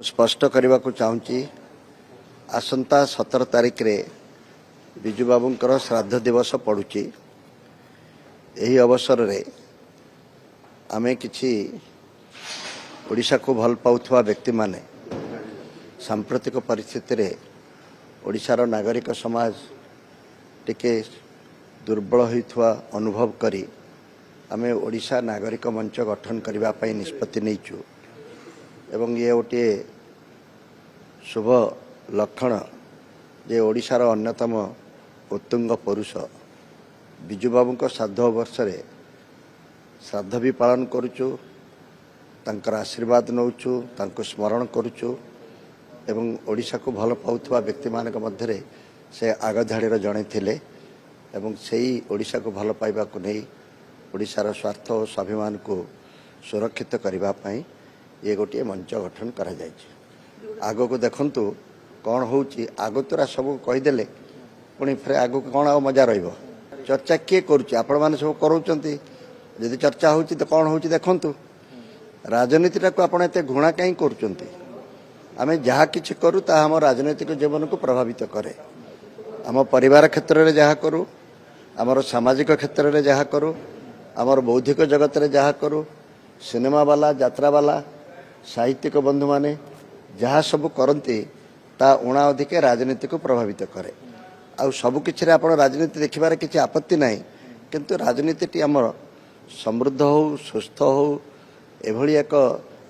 स्पष्ट करने को चाहूँगी आसंता 17 तारिख रे बिजू बाबूंकर श्राद्ध दिवस पड़ुची। यही अवसर रे आमे किछि ओडिशा को भल पाउथवा व्यक्ति माने सांप्रतिक परिस्थिति रे ओडिशार नागरिक समाज टिके दुर्बल होइथवा अनुभव करी आमे ओडिशा नागरिक मंच गठन करबा पई निष्पत्ति नैचु एवं ये गोटे शुभ लक्षण जे ओडिशार अन्यतम उत्तुंग पुरुष बिजू बाबू श्राद्ध वर्ष रे श्राद्ध भी पालन करुचु तांकर आशीर्वाद नौचु तांको स्मरण करुचु एवं ओडिशा को भल पाउथवा व्यक्ति मानक मध्यरे से आग धाड़ीर जड़े थिले एवं सेही ओडिशा को भल पाइबा को नहीं ओडिशार स्वार्थ और स्वाभिमान को सुरक्षित करबा पई ये गोटे मंच गठन करा जायछि। आगो को देखंतु कौन होउछि आगो तोरा सब कहीदेले पुणी फिर आगो कौन आ मजा रहिबो चर्चा किए करुछि आपण माने सब करूचंती यदि चर्चा होउछि तो कौन होउछि देखंतु राजनीतिटा को आपण एते घृणा काई करूचंती आमे जहा किछि करू ता हम राजनीतिक जीवन को प्रभावित करे आम परिवार क्षेत्र रे जहा करू आमर सामाजिक क्षेत्र रे जहा करू आमर बौद्धिक जगत रे जहा करू सिनेमा वाला यात्रा वाला साहित्यिक बंधु माने जहाँ सब करती ता उणा अधिके राजनीति को प्रभावित करे आ सब किछि रे आपण राजनीति देखिबार किछि आपत्ति नाही किंतु राजनीति टी हमर समृद्ध हो सुस्थ हो एभली एक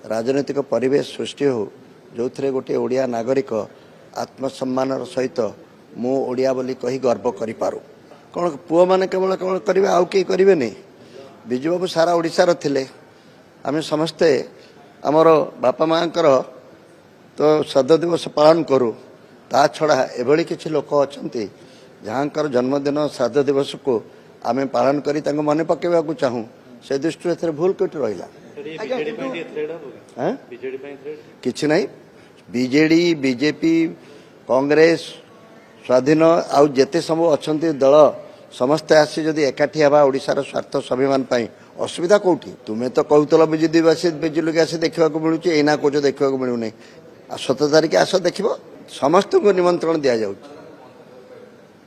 राजनीतिक परिवेश सृष्टि हो जो थरे गोटे ओडिया नागरिक आत्मसम्मान सहित मु ओडिया बोली कही गर्व करि पारू कोन पुओ माने केवल कोन करिवे आउ के करिवे नै बिजू बाबू सारा ओडिसा रो थिले आमे समस्ते आमर बापा मांकर तो श्राद्ध दिवस पालन करूँ ता छड़ा एभली किछि लोक अछंती जहाँकर जन्मदिन श्राद्ध दिवस को आमे पालन करी तांको मने पकेबा को चाहूँ से दृष्टि एथरे भूल कोट रहिला किछि नाही बीजेडी बीजेपी कांग्रेस स्वाधीन आउ जेते सब अछंती दल समस्ते आसी जदि एकाठी हवा ओडिशार स्वार्थ स्वाभिमान पाई असुविधा कौटी तुम्हें तो कहूल बिजुली आसी देखा मिलूँ एना कौच देखा मिलूनी 17 तारिख आस देख समस्त को निमंत्रण दि जाऊ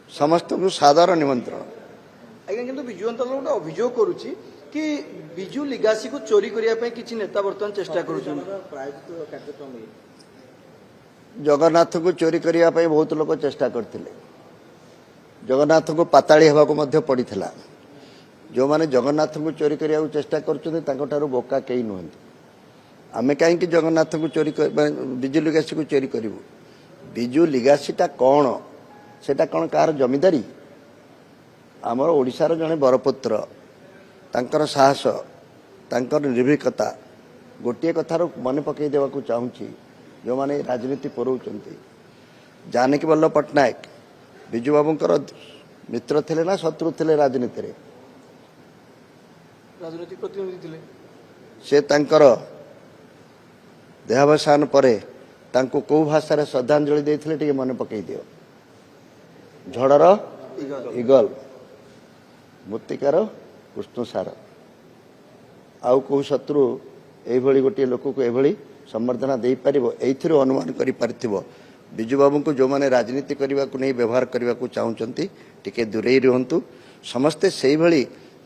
समस्त को सादर निमंत्रण आज्ञा किंतु बिजू अंतल गोटे अभियोग करुच्ची कि बिजू लिगासी को चोरी करने किसी नेता बर्तमान चेष्टा कर जगन्नाथ को चोरी करने बहुत लोग चेष्टा करते जगन्नाथ को पाताड़ी होगा पड़ा जो माने जगन्नाथ को चोरी करने चेष्टा कर बोका कई नुहत आमे कहीं जगन्नाथ को चोरी बिजू लिगासी को चोरी करूँ बिजू लिगासीटा कौन सेटा कौन कार जमीदारी आमर ओडिशार जड़े बरपुत्र तांकर साहस तांकर निर्भीकता गोटे कथार मन पकई देवा चाहूँगी जो माने राजनीति परोचंती जानकी वल्लभ पट्टनायक बिजू बाबूंकर मित्र थिले ना शत्रु थिले राजनीति रे राजनीतिक प्रतिनिधि थिले से तांकर देहावसान परे तांको को भाषा रे श्रद्धांजलि देथिले टिके मन पकई दियो झड़र इगल मुत्तिकार कृष्णसार आउ को शत्रु एभली गोटे लोक को एभली संबर्धना दे पारिबो एथिरो अनुमान करि पारथिबो बिजू बाबू को जो माने राजनीति करने को नहीं व्यवहार करने को चाहूँगी टिके दूरे रुहतु समस्ते से भली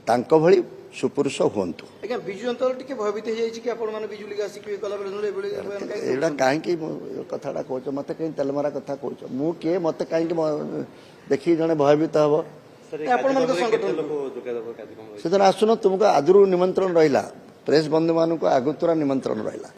तांको भली सुपुरुष हुंतु आज्ञा बिजू अंतल टिके भयभीत हो जाई कि आपण माने बिजू लिगासी के कला बेले एबळे एडा काहे की कथाडा कहछ मते कहीं तेलमरा कथा कहछ मु के मते काहे की देखि जने भयभीत हबो आपण मन संगठन से आसुन तुमको आदरू निमंत्रण रहिला प्रेस बंधु मान को आगुतरा निमंत्रण रहिला।